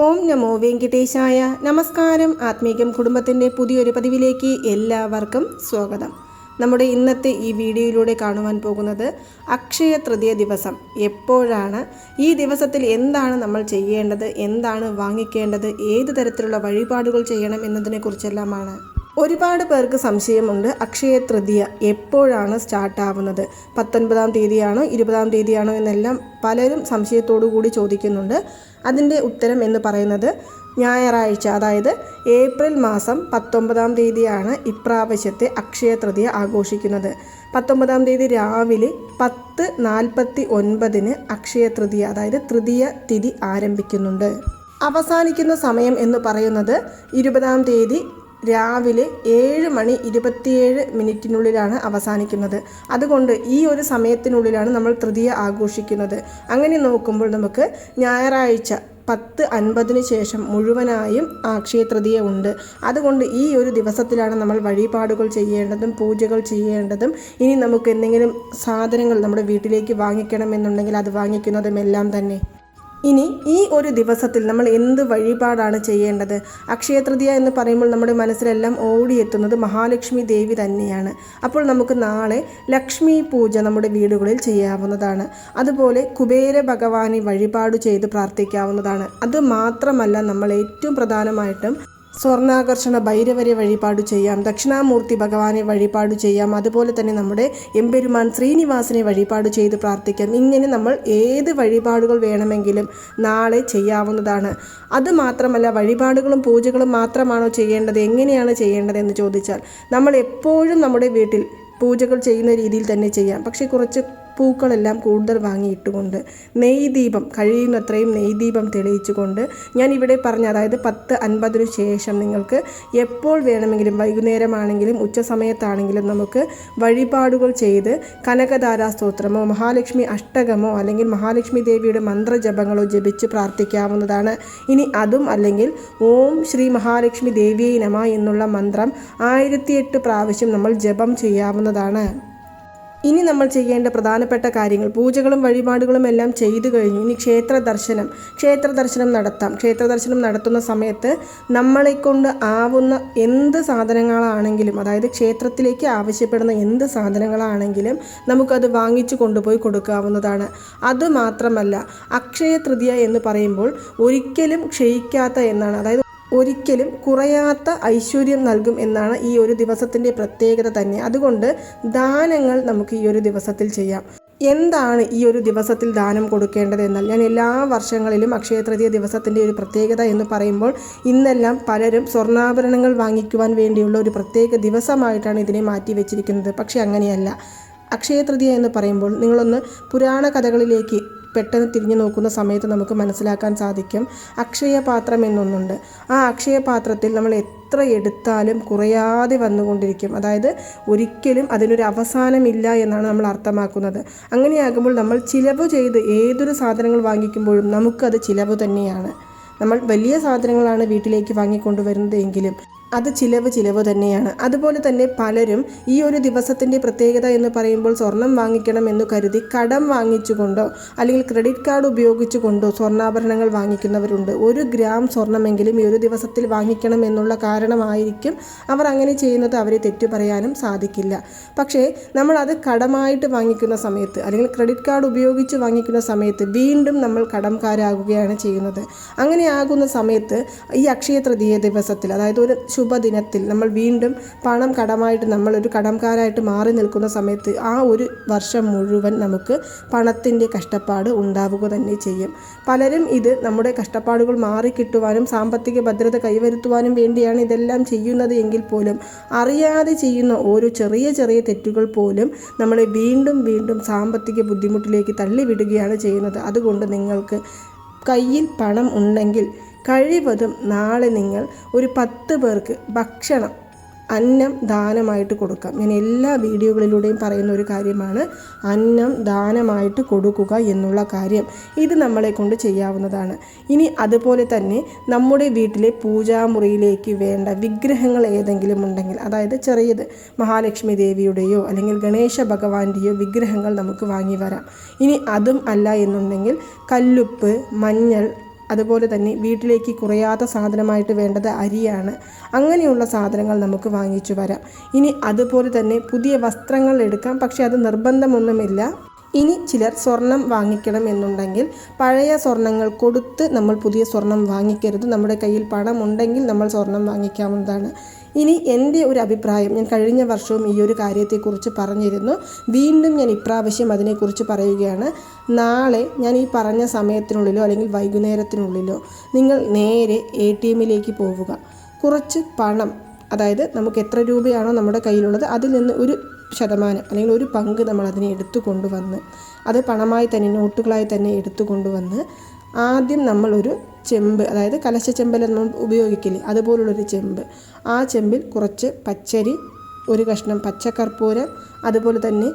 ഓം നമോ വെങ്കിടേശായ. നമസ്കാരം. ആത്മീകം കുടുംബത്തിൻ്റെ പുതിയൊരു പതിവിലേക്ക് എല്ലാവർക്കും സ്വാഗതം. നമ്മുടെ ഇന്നത്തെ ഈ വീഡിയോയിലൂടെ കാണുവാൻ പോകുന്നത് അക്ഷയ തൃതീയ ദിവസം എപ്പോഴാണ്, ഈ ദിവസത്തിൽ എന്താണ് നമ്മൾ ചെയ്യേണ്ടത്, എന്താണ് വാങ്ങിക്കേണ്ടത്, ഏത് തരത്തിലുള്ള വഴിപാടുകൾ ചെയ്യണം എന്നതിനെക്കുറിച്ചെല്ലാമാണ്. ഒരുപാട് പേർക്ക് സംശയമുണ്ട്, അക്ഷയ തൃതീയ എപ്പോഴാണ് സ്റ്റാർട്ടാവുന്നത്, 19-ാം തീയതിയാണോ 20-ാം തീയതിയാണോ എന്നെല്ലാം പലരും സംശയത്തോടു കൂടി ചോദിക്കുന്നുണ്ട്. അതിൻ്റെ ഉത്തരം എന്ന് പറയുന്നത് ഞായറാഴ്ച, അതായത് ഏപ്രിൽ മാസം 19-ാം തീയതിയാണ് ഇപ്രാവശ്യത്തെ അക്ഷയ തൃതീയ ആഘോഷിക്കുന്നത്. 19-ാം തീയതി രാവിലെ 10:49 അക്ഷയ തൃതീയ, അതായത് തൃതീയ തിഥി ആരംഭിക്കുന്നുണ്ട്. അവസാനിക്കുന്ന സമയം എന്ന് പറയുന്നത് 20-ാം തീയതി രാവിലെ 7:27 അവസാനിക്കുന്നത്. അതുകൊണ്ട് ഈ ഒരു സമയത്തിനുള്ളിലാണ് നമ്മൾ തൃതീയ ആഘോഷിക്കുന്നത്. അങ്ങനെ നോക്കുമ്പോൾ നമുക്ക് ഞായറാഴ്ച 10:50 ശേഷം മുഴുവനായും അക്ഷയ തൃതീയ ഉണ്ട്. അതുകൊണ്ട് ഈ ഒരു ദിവസത്തിലാണ് നമ്മൾ വഴിപാടുകൾ ചെയ്യേണ്ടതും പൂജകൾ ചെയ്യേണ്ടതും. ഇനി നമുക്ക് എന്തെങ്കിലും സാധനങ്ങൾ നമ്മുടെ വീട്ടിലേക്ക് വാങ്ങിക്കണമെന്നുണ്ടെങ്കിൽ അത് വാങ്ങിക്കുന്നതുമെല്ലാം തന്നെ. ഇനി ഈ ഒരു ദിവസത്തിൽ നമ്മൾ എന്ത് വഴിപാടാണ് ചെയ്യേണ്ടത്? അക്ഷയ തൃതീയ എന്ന് പറയുമ്പോൾ നമ്മുടെ മനസ്സിലെല്ലാം ഓടിയെത്തുന്നത് മഹാലക്ഷ്മി ദേവി തന്നെയാണ്. അപ്പോൾ നമുക്ക് നാളെ ലക്ഷ്മി പൂജ നമ്മുടെ വീടുകളിൽ ചെയ്യാവുന്നതാണ്. അതുപോലെ കുബേര ഭഗവാനെ വഴിപാട് ചെയ്ത് പ്രാർത്ഥിക്കാവുന്നതാണ്. അത് മാത്രമല്ല, നമ്മൾ ഏറ്റവും പ്രധാനമായിട്ടും സ്വർണ്ണാകർഷണ ഭൈരവരെ വഴിപാട് ചെയ്യാം, ദക്ഷിണാമൂർത്തി ഭഗവാനെ വഴിപാട് ചെയ്യാം, അതുപോലെ തന്നെ നമ്മുടെ എമ്പെരുമാൻ ശ്രീനിവാസനെ വഴിപാട് ചെയ്ത് പ്രാർത്ഥിക്കാം. ഇങ്ങനെ നമ്മൾ ഏത് വഴിപാടുകൾ വേണമെങ്കിലും നാളെ ചെയ്യാവുന്നതാണ്. അത് മാത്രമല്ല, വഴിപാടുകളും പൂജകളും മാത്രമാണോ ചെയ്യേണ്ടത്, എങ്ങനെയാണ് ചെയ്യേണ്ടത് എന്ന് ചോദിച്ചാൽ, നമ്മൾ എപ്പോഴും നമ്മുടെ വീട്ടിൽ പൂജകൾ ചെയ്യുന്ന രീതിയിൽ തന്നെ ചെയ്യാം. പക്ഷേ കുറച്ച് പൂക്കളെല്ലാം കൂടുതൽ വാങ്ങിയിട്ടുകൊണ്ട് നെയ്ദീപം, കഴിയുന്നത്രയും നെയ്ദീപം തെളിയിച്ചുകൊണ്ട്, ഞാൻ ഇവിടെ പറഞ്ഞ അതായത് 10:50 ശേഷം നിങ്ങൾക്ക് എപ്പോൾ വേണമെങ്കിലും, വൈകുന്നേരമാണെങ്കിലും ഉച്ച സമയത്താണെങ്കിലും നമുക്ക് വഴിപാടുകൾ ചെയ്ത് കനകധാരാ സ്തോത്രമോ മഹാലക്ഷ്മി അഷ്ടകമോ അല്ലെങ്കിൽ മഹാലക്ഷ്മി ദേവിയുടെ മന്ത്രജപങ്ങളോ ജപിച്ച് പ്രാർത്ഥിക്കാവുന്നതാണ്. ഇനി അതും അല്ലെങ്കിൽ ഓം ശ്രീ മഹാലക്ഷ്മി ദേവിയെ നമഃ എന്നുള്ള മന്ത്രം 1008 പ്രാവശ്യം നമ്മൾ ജപം ചെയ്യാവുന്നതാണ്. ഇനി നമ്മൾ ചെയ്യേണ്ട പ്രധാനപ്പെട്ട കാര്യങ്ങൾ, പൂജകളും വഴിപാടുകളും എല്ലാം ചെയ്തു കഴിഞ്ഞു. ഇനി ക്ഷേത്ര ദർശനം നടത്താം. ക്ഷേത്ര ദർശനം നടത്തുന്ന സമയത്ത് നമ്മളെക്കൊണ്ട് ആവുന്ന എന്ത് സാധനങ്ങളാണെങ്കിലും, അതായത് ക്ഷേത്രത്തിലേക്ക് ആവശ്യപ്പെടുന്ന എന്ത് സാധനങ്ങളാണെങ്കിലും നമുക്കത് വാങ്ങിച്ചു കൊണ്ടുപോയി കൊടുക്കാവുന്നതാണ്. അതുമാത്രമല്ല, അക്ഷയ തൃതീയ എന്ന് പറയുമ്പോൾ ഒരിക്കലും ക്ഷയിക്കാത്ത എന്നാണ്, അതായത് ഒരിക്കലും കുറയാത്ത ഐശ്വര്യം നൽകും എന്നാണ് ഈ ഒരു ദിവസത്തിൻ്റെ പ്രത്യേകത തന്നെ. അതുകൊണ്ട് ദാനങ്ങൾ നമുക്ക് ഈ ഒരു ദിവസത്തിൽ ചെയ്യാം. എന്താണ് ഈ ഒരു ദിവസത്തിൽ ദാനം കൊടുക്കേണ്ടത് എന്നാൽ, ഞാൻ എല്ലാ വർഷങ്ങളിലും അക്ഷയ തൃതീയ ദിവസത്തിൻ്റെ ഒരു പ്രത്യേകത എന്ന് പറയുമ്പോൾ ഇന്നെല്ലാം പലരും സ്വർണ്ണാഭരണങ്ങൾ വാങ്ങിക്കുവാൻ വേണ്ടിയുള്ള ഒരു പ്രത്യേക ദിവസമായിട്ടാണ് ഇതിനെ മാറ്റി വെച്ചിരിക്കുന്നത്. പക്ഷേ അങ്ങനെയല്ല. അക്ഷയ തൃതീയ എന്ന് പറയുമ്പോൾ നിങ്ങളൊന്ന് പുരാണ കഥകളിലേക്ക് പെട്ടെന്ന് തിരിഞ്ഞു നോക്കുന്ന സമയത്ത് നമുക്ക് മനസ്സിലാക്കാൻ സാധിക്കും, അക്ഷയപാത്രം എന്നൊന്നുണ്ട്. ആ അക്ഷയപാത്രത്തിൽ നമ്മൾ എത്ര എടുത്താലും കുറയാതെ വന്നുകൊണ്ടിരിക്കും. അതായത് ഒരിക്കലും അതിനൊരു അവസാനമില്ല എന്നാണ് നമ്മൾ അർത്ഥമാക്കുന്നത്. അങ്ങനെയാകുമ്പോൾ നമ്മൾ ചിലവ് ചെയ്ത് ഏതൊരു സാധനങ്ങൾ വാങ്ങിക്കുമ്പോഴും നമുക്കത് ചിലവ് തന്നെയാണ്. നമ്മൾ വലിയ സാധനങ്ങളാണ് വീട്ടിലേക്ക് വാങ്ങിക്കൊണ്ടുവരുന്നത് എങ്കിലും അത് ചിലവ് തന്നെയാണ്. അതുപോലെ തന്നെ പലരും ഈ ഒരു ദിവസത്തിൻ്റെ പ്രത്യേകത എന്ന് പറയുമ്പോൾ സ്വർണം വാങ്ങിക്കണം എന്ന് കരുതി കടം വാങ്ങിച്ചുകൊണ്ടോ അല്ലെങ്കിൽ ക്രെഡിറ്റ് കാർഡ് ഉപയോഗിച്ചുകൊണ്ടോ സ്വർണ്ണാഭരണങ്ങൾ വാങ്ങിക്കുന്നവരുണ്ട്. 1 ഗ്രാം സ്വർണ്ണമെങ്കിലും ഈ ഒരു ദിവസത്തിൽ വാങ്ങിക്കണം എന്നുള്ള കാരണമായിരിക്കും അവർ അങ്ങനെ ചെയ്യുന്നത്. അവരെ തെറ്റു പറയാനും സാധിക്കില്ല. പക്ഷേ നമ്മളത് കടമായിട്ട് വാങ്ങിക്കുന്ന സമയത്ത് അല്ലെങ്കിൽ ക്രെഡിറ്റ് കാർഡ് ഉപയോഗിച്ച് വാങ്ങിക്കുന്ന സമയത്ത് വീണ്ടും നമ്മൾ കടംകാരാകുകയാണ് ചെയ്യുന്നത്. അങ്ങനെ ആകുന്ന സമയത്ത് ഈ അക്ഷയ തൃതീയ ദിവസത്തിൽ, അതായത് ഒരു ശുഭദിനത്തിൽ നമ്മൾ വീണ്ടും പണം കടമായിട്ട് നമ്മളൊരു കടംകാരായിട്ട് മാറി നിൽക്കുന്ന സമയത്ത് ആ ഒരു വർഷം മുഴുവൻ നമുക്ക് പണത്തിൻ്റെ കഷ്ടപ്പാട് ഉണ്ടാവുക തന്നെ ചെയ്യും. പലരും ഇത് നമ്മുടെ കഷ്ടപ്പാടുകൾ മാറിക്കിട്ടുവാനും സാമ്പത്തിക ഭദ്രത കൈവരുത്തുവാനും വേണ്ടിയാണ് ഇതെല്ലാം ചെയ്യുന്നത് എങ്കിൽ പോലും അറിയാതെ ചെയ്യുന്ന ഓരോ ചെറിയ തെറ്റുകൾ പോലും നമ്മളെ വീണ്ടും സാമ്പത്തിക ബുദ്ധിമുട്ടിലേക്ക് തള്ളിവിടുകയാണ് ചെയ്യുന്നത്. അതുകൊണ്ട് നിങ്ങൾക്ക് കയ്യിൽ പണം ഉണ്ടെങ്കിൽ കഴിവതും നാളെ നിങ്ങൾ ഒരു 10 പേർക്ക് ഭക്ഷണം, അന്നം ദാനമായിട്ട് കൊടുക്കാം. ഞാൻ എല്ലാ വീഡിയോകളിലൂടെയും പറയുന്ന ഒരു കാര്യമാണ് അന്നം ദാനമായിട്ട് കൊടുക്കുക എന്നുള്ള കാര്യം. ഇത് നമ്മളെ കൊണ്ട് ചെയ്യാവുന്നതാണ്. ഇനി അതുപോലെ തന്നെ നമ്മുടെ വീട്ടിലെ പൂജാമുറിയിലേക്ക് വേണ്ട വിഗ്രഹങ്ങൾ ഏതെങ്കിലും ഉണ്ടെങ്കിൽ, അതായത് ചെറിയത് മഹാലക്ഷ്മി ദേവിയുടെയോ അല്ലെങ്കിൽ ഗണേശ ഭഗവാന്റെയോ വിഗ്രഹങ്ങൾ നമുക്ക് വാങ്ങി വരാം. ഇനി അതും അല്ല എന്നുണ്ടെങ്കിൽ കല്ലുപ്പ്, മഞ്ഞൾ, അതുപോലെ തന്നെ വീട്ടിലേക്ക് കുറയാത്ത സാധനമായിട്ട് വേണ്ടത് അരിയാണ്. അങ്ങനെയുള്ള സാധനങ്ങൾ നമുക്ക് വാങ്ങിച്ചു വരാം. ഇനി അതുപോലെ തന്നെ പുതിയ വസ്ത്രങ്ങൾ എടുക്കാം, പക്ഷേ അത് നിർബന്ധമൊന്നുമില്ല. ഇനി ചിലർ സ്വർണം വാങ്ങിക്കണം എന്നുണ്ടെങ്കിൽ പഴയ സ്വർണ്ണങ്ങൾ കൊടുത്ത് നമ്മൾ പുതിയ സ്വർണം വാങ്ങിക്കരുത്. നമ്മുടെ കയ്യിൽ പണം ഉണ്ടെങ്കിൽ നമ്മൾ സ്വർണം വാങ്ങിക്കാവുന്നതാണ്. ഇനി എൻ്റെ ഒരു അഭിപ്രായം, ഞാൻ കഴിഞ്ഞ വർഷവും ഈ ഒരു കാര്യത്തെക്കുറിച്ച് പറഞ്ഞിരുന്നു, വീണ്ടും ഞാൻ ഇപ്രാവശ്യം അതിനെക്കുറിച്ച് പറയുകയാണ്. നാളെ ഞാൻ ഈ പറഞ്ഞ സമയത്തിനുള്ളിലോ അല്ലെങ്കിൽ വൈകുന്നേരത്തിനുള്ളിലോ നിങ്ങൾ നേരെ ATMയിലേക്ക് പോവുക. കുറച്ച് പണം, അതായത് നമുക്ക് എത്ര രൂപയാണോ നമ്മുടെ കയ്യിലുള്ളത് അതിൽ നിന്ന് ഒരു ശതമാനം അല്ലെങ്കിൽ ഒരു പങ്ക് നമ്മൾ അതിനെ എടുത്തു കൊണ്ടുവന്ന്, അത് പണമായി തന്നെ നോട്ടുകളായി തന്നെ എടുത്തു കൊണ്ടുവന്ന് ആദ്യം നമ്മളൊരു ചെമ്പ്, അതായത് കലശ ചെമ്പെല്ലാം ഉപയോഗിക്കില്ലേ, അതുപോലുള്ളൊരു ചെമ്പ്, ആ ചെമ്പിൽ കുറച്ച് പച്ചരി, ഒരു കഷ്ണം പച്ചക്കർപ്പൂരം, അതുപോലെ തന്നെ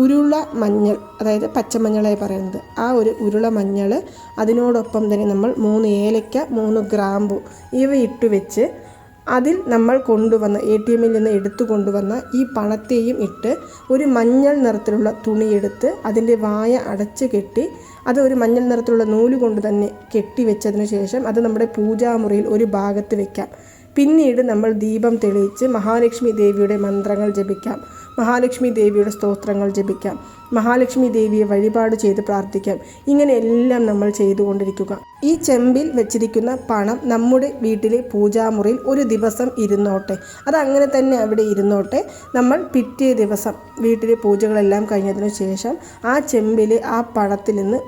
ഉരുള മഞ്ഞൾ, അതായത് പച്ചമഞ്ഞളായി പറയുന്നത്, ആ ഒരു ഉരുള മഞ്ഞൾ, അതിനോടൊപ്പം തന്നെ നമ്മൾ 3 ഏലക്ക, 3 ഗ്രാമ്പു ഇവ ഇട്ട് വെച്ച് അതിൽ നമ്മൾ കൊണ്ടുവന്ന ATMയിൽ നിന്ന് എടുത്തു കൊണ്ടുവന്ന ഈ പണത്തെയും ഇട്ട് ഒരു മഞ്ഞൾ നിറത്തിലുള്ള തുണിയെടുത്ത് അതിൻ്റെ വായ അടച്ച് കെട്ടി, അത് ഒരു മഞ്ഞൾ നിറത്തിലുള്ള നൂല് കൊണ്ട് തന്നെ കെട്ടി വെച്ചതിന് ശേഷം അത് നമ്മുടെ പൂജാമുറിയിൽ ഒരു ഭാഗത്ത് വെക്കാം. പിന്നീട് നമ്മൾ ദീപം തെളിയിച്ച് മഹാലക്ഷ്മി ദേവിയുടെ മന്ത്രങ്ങൾ ജപിക്കാം, മഹാലക്ഷ്മി ദേവിയുടെ സ്തോത്രങ്ങൾ ജപിക്കാം, മഹാലക്ഷ്മി ദേവിയെ വഴിപാട് ചെയ്ത് പ്രാർത്ഥിക്കാം. ഇങ്ങനെയെല്ലാം നമ്മൾ ചെയ്തുകൊണ്ടിരിക്കുക. ഈ ചെമ്പിൽ വെച്ചിരിക്കുന്ന പണം നമ്മുടെ വീട്ടിലെ പൂജാമുറിയിൽ ഒരു ദിവസം ഇരുന്നോട്ടെ, അതങ്ങനെ തന്നെ അവിടെ ഇരുന്നോട്ടെ. നമ്മൾ പിറ്റേ ദിവസം വീട്ടിലെ പൂജകളെല്ലാം കഴിഞ്ഞതിന് ശേഷം ആ ചെമ്പിൽ ആ പണത്തിൽ നിന്ന്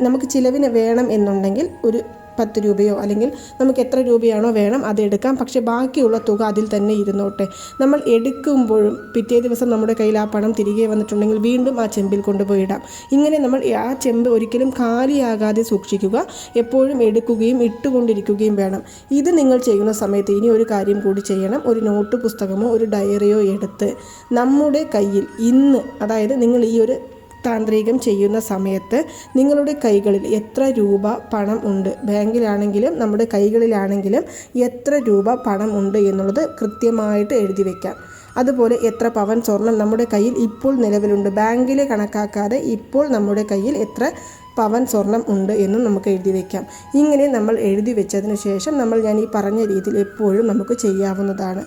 നമുക്ക് ചിലവിന് വേണം എന്നുണ്ടെങ്കിൽ ഒരു 10 രൂപയോ അല്ലെങ്കിൽ നമുക്ക് എത്ര രൂപയാണോ വേണം അതെടുക്കാം. പക്ഷേ ബാക്കിയുള്ള തുക അതിൽ തന്നെ ഇരുന്നോട്ടെ. നമ്മൾ എടുക്കുമ്പോഴും പിറ്റേ ദിവസം നമ്മുടെ കയ്യിൽ ആ പണം തിരികെ വന്നിട്ടുണ്ടെങ്കിൽ വീണ്ടും ആ ചെമ്പിൽ കൊണ്ടുപോയി ഇടാം. ഇങ്ങനെ നമ്മൾ ആ ചെമ്പ് ഒരിക്കലും കാലിയാകാതെ സൂക്ഷിക്കുക. എപ്പോഴും എടുക്കുകയും ഇട്ടുകൊണ്ടിരിക്കുകയും വേണം. ഇത് നിങ്ങൾ ചെയ്യുന്ന സമയത്ത് ഇനി ഒരു കാര്യം കൂടി ചെയ്യണം. ഒരു നോട്ട് പുസ്തകമോ ഒരു ഡയറിയോ എടുത്ത് നമ്മുടെ കയ്യിൽ ഇന്ന്, അതായത് നിങ്ങൾ ഈ ഒരു താന്ത്രികം ചെയ്യുന്ന സമയത്ത് നിങ്ങളുടെ കൈകളിൽ എത്ര രൂപ പണം ഉണ്ട്, ബാങ്കിലാണെങ്കിലും നമ്മുടെ കൈകളിലാണെങ്കിലും എത്ര രൂപ പണം ഉണ്ട് എന്നുള്ളത് കൃത്യമായിട്ട് എഴുതി വയ്ക്കാം. അതുപോലെ എത്ര പവൻ സ്വർണം നമ്മുടെ കയ്യിൽ ഇപ്പോൾ നിലവിലുണ്ട്, ബാങ്കിലെ കണക്കാക്കാതെ ഇപ്പോൾ നമ്മുടെ കയ്യിൽ എത്ര പവൻ സ്വർണം ഉണ്ട് എന്നും നമുക്ക് എഴുതി വയ്ക്കാം. ഇങ്ങനെ നമ്മൾ എഴുതി വെച്ചതിന് ശേഷം ഞാൻ ഈ പറഞ്ഞ രീതിയിൽ എപ്പോഴും നമുക്ക് ചെയ്യാവുന്നതാണ്.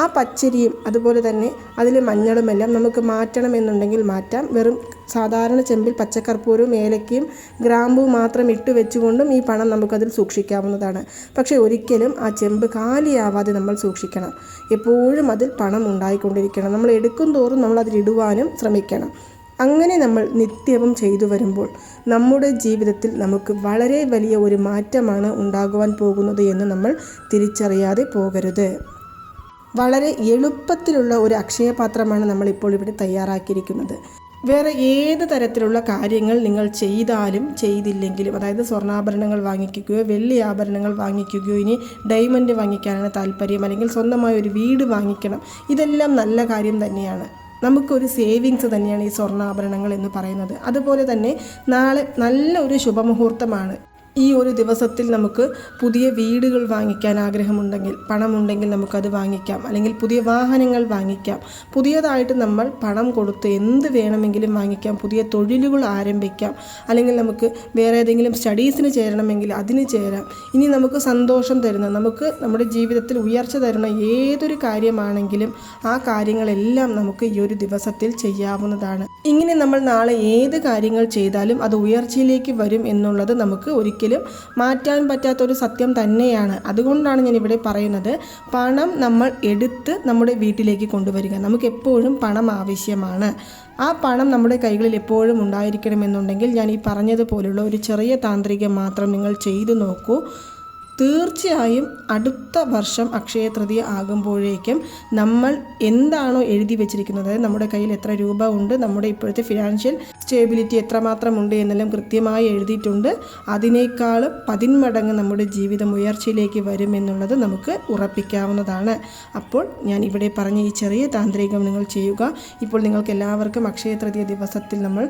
ആ പച്ചരിയും അതുപോലെ തന്നെ അതിലെ മഞ്ഞളുമെല്ലാം നമുക്ക് മാറ്റണമെന്നുണ്ടെങ്കിൽ മാറ്റാം. വെറും സാധാരണ ചെമ്പിൽ പച്ചക്കർപ്പൂരവും ഏലക്കയും ഗ്രാമ്പും മാത്രം ഇട്ട് വെച്ചുകൊണ്ടും ഈ പണം നമുക്കതിൽ സൂക്ഷിക്കാവുന്നതാണ്. പക്ഷേ ഒരിക്കലും ആ ചെമ്പ് കാലിയാവാതെ നമ്മൾ സൂക്ഷിക്കണം. എപ്പോഴും അതിൽ പണം ഉണ്ടായിക്കൊണ്ടിരിക്കണം. നമ്മൾ എടുക്കും തോറും നമ്മൾ അതിലിടുവാനും ശ്രമിക്കണം. അങ്ങനെ നമ്മൾ നിത്യവും ചെയ്തു വരുമ്പോൾ നമ്മുടെ ജീവിതത്തിൽ നമുക്ക് വളരെ വലിയ ഒരു മാറ്റമാണ് ഉണ്ടാകുവാൻ പോകുന്നത് എന്ന് നമ്മൾ തിരിച്ചറിയാതെ പോകരുത്. വളരെ എളുപ്പത്തിലുള്ള ഒരു അക്ഷയപാത്രമാണ് നമ്മളിപ്പോൾ ഇവിടെ തയ്യാറാക്കിയിരിക്കുന്നത്. വേറെ ഏത് തരത്തിലുള്ള കാര്യങ്ങൾ നിങ്ങൾ ചെയ്താലും ചെയ്തില്ലെങ്കിലും, അതായത് സ്വർണ്ണാഭരണങ്ങൾ വാങ്ങിക്കുകയോ വെള്ളി ആഭരണങ്ങൾ വാങ്ങിക്കുകയോ, ഇനി ഡയമണ്ട് വാങ്ങിക്കാനാണ് താല്പര്യം, അല്ലെങ്കിൽ സ്വന്തമായ ഒരു വീട് വാങ്ങിക്കണം, ഇതെല്ലാം നല്ല കാര്യം തന്നെയാണ്. നമുക്കൊരു സേവിങ്സ് തന്നെയാണ് ഈ സ്വർണ്ണാഭരണങ്ങൾ എന്ന് പറയുന്നത്. അതുപോലെ തന്നെ നാളെ നല്ല ഒരു ശുഭമുഹൂർത്തമാണ്. ഈ ഒരു ദിവസത്തിൽ നമുക്ക് പുതിയ വീടുകൾ വാങ്ങിക്കാൻ ആഗ്രഹമുണ്ടെങ്കിൽ, പണമുണ്ടെങ്കിൽ നമുക്കത് വാങ്ങിക്കാം. അല്ലെങ്കിൽ പുതിയ വാഹനങ്ങൾ വാങ്ങിക്കാം. പുതിയതായിട്ട് നമ്മൾ പണം കൊടുത്ത് എന്ത് വേണമെങ്കിലും വാങ്ങിക്കാം. പുതിയ തൊഴിലുകൾ ആരംഭിക്കാം. അല്ലെങ്കിൽ നമുക്ക് വേറെ ഏതെങ്കിലും സ്റ്റഡീസിന് ചേരണമെങ്കിൽ അതിന് ചേരാം. ഇനി നമുക്ക് സന്തോഷം തരുന്ന, നമുക്ക് നമ്മുടെ ജീവിതത്തിൽ ഉയർച്ച തരുന്ന ഏതൊരു കാര്യമാണെങ്കിലും ആ കാര്യങ്ങളെല്ലാം നമുക്ക് ഈ ഒരു ദിവസത്തിൽ ചെയ്യാവുന്നതാണ്. ഇങ്ങനെ നമ്മൾ നാളെ ഏത് കാര്യങ്ങൾ ചെയ്താലും അത് ഉയർച്ചയിലേക്ക് വരും എന്നുള്ളത് നമുക്ക് ഒരിക്കലും മാറ്റാൻ പറ്റാത്തൊരു സത്യം തന്നെയാണ്. അതുകൊണ്ടാണ് ഞാൻ ഇവിടെ പറയുന്നത്, പണം നമ്മൾ എടുത്ത് നമ്മുടെ വീട്ടിലേക്ക് കൊണ്ടുവരിക. നമുക്ക് എപ്പോഴും പണം ആവശ്യമാണ്. ആ പണം നമ്മുടെ കൈകളിൽ എപ്പോഴും ഉണ്ടായിരിക്കണമെന്നുണ്ടെങ്കിൽ ഞാൻ ഈ പറഞ്ഞതുപോലുള്ള ഒരു ചെറിയ താന്ത്രികം മാത്രം നിങ്ങൾ ചെയ്തു നോക്കൂ. തീർച്ചയായും അടുത്ത വർഷം അക്ഷയ തൃതീയ ആകുമ്പോഴേക്കും നമ്മൾ എന്താണോ എഴുതി വെച്ചിരിക്കുന്നത്, നമ്മുടെ കയ്യിൽ എത്ര രൂപ ഉണ്ട്, നമ്മുടെ ഇപ്പോഴത്തെ ഫിനാൻഷ്യൽ സ്റ്റേബിലിറ്റി എത്രമാത്രം ഉണ്ട് എന്നെല്ലാം കൃത്യമായി എഴുതിയിട്ടുണ്ട്. അതിനേക്കാളും 10 മടങ്ങ് നമ്മുടെ ജീവിതം ഉയർച്ചയിലേക്ക് വരുമെന്നുള്ളത് നമുക്ക് ഉറപ്പിക്കാവുന്നതാണ്. അപ്പോൾ ഞാൻ ഇവിടെ പറഞ്ഞ ഈ ചെറിയ താന്ത്രികം നിങ്ങൾ ചെയ്യുക. ഇപ്പോൾ നിങ്ങൾക്ക് എല്ലാവർക്കും അക്ഷയ തൃതീയ ദിവസത്തിൽ നമ്മൾ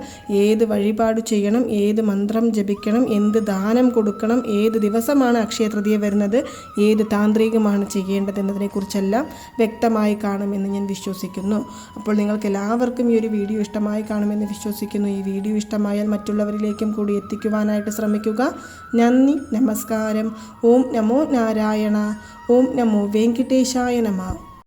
ഏത് വഴിപാട് ചെയ്യണം, ഏത് മന്ത്രം ജപിക്കണം, എന്ത് ദാനം കൊടുക്കണം, ഏത് ദിവസമാണ് അക്ഷയ തൃതീയ വരുന്നത്, ഏത് താന്ത്രികമാണ് ചെയ്യേണ്ടതെന്നതിനെക്കുറിച്ചെല്ലാം വ്യക്തമായി കാണുമെന്ന് ഞാൻ വിശ്വസിക്കുന്നു. അപ്പോൾ നിങ്ങൾക്ക് എല്ലാവർക്കും ഈ ഒരു വീഡിയോ ഇഷ്ടമായി കാണുമെന്ന് വിശ്വസിക്കുന്നു. ഈ വീഡിയോ ഇഷ്ടമായാൽ മറ്റുള്ളവരിലേക്കും കൂടി എത്തിക്കുവാനായിട്ട് ശ്രമിക്കുക. നന്ദി, നമസ്കാരം. ഓം നമോ നാരായണ. ഓം നമോ വെങ്കിടേശായ നമഃ.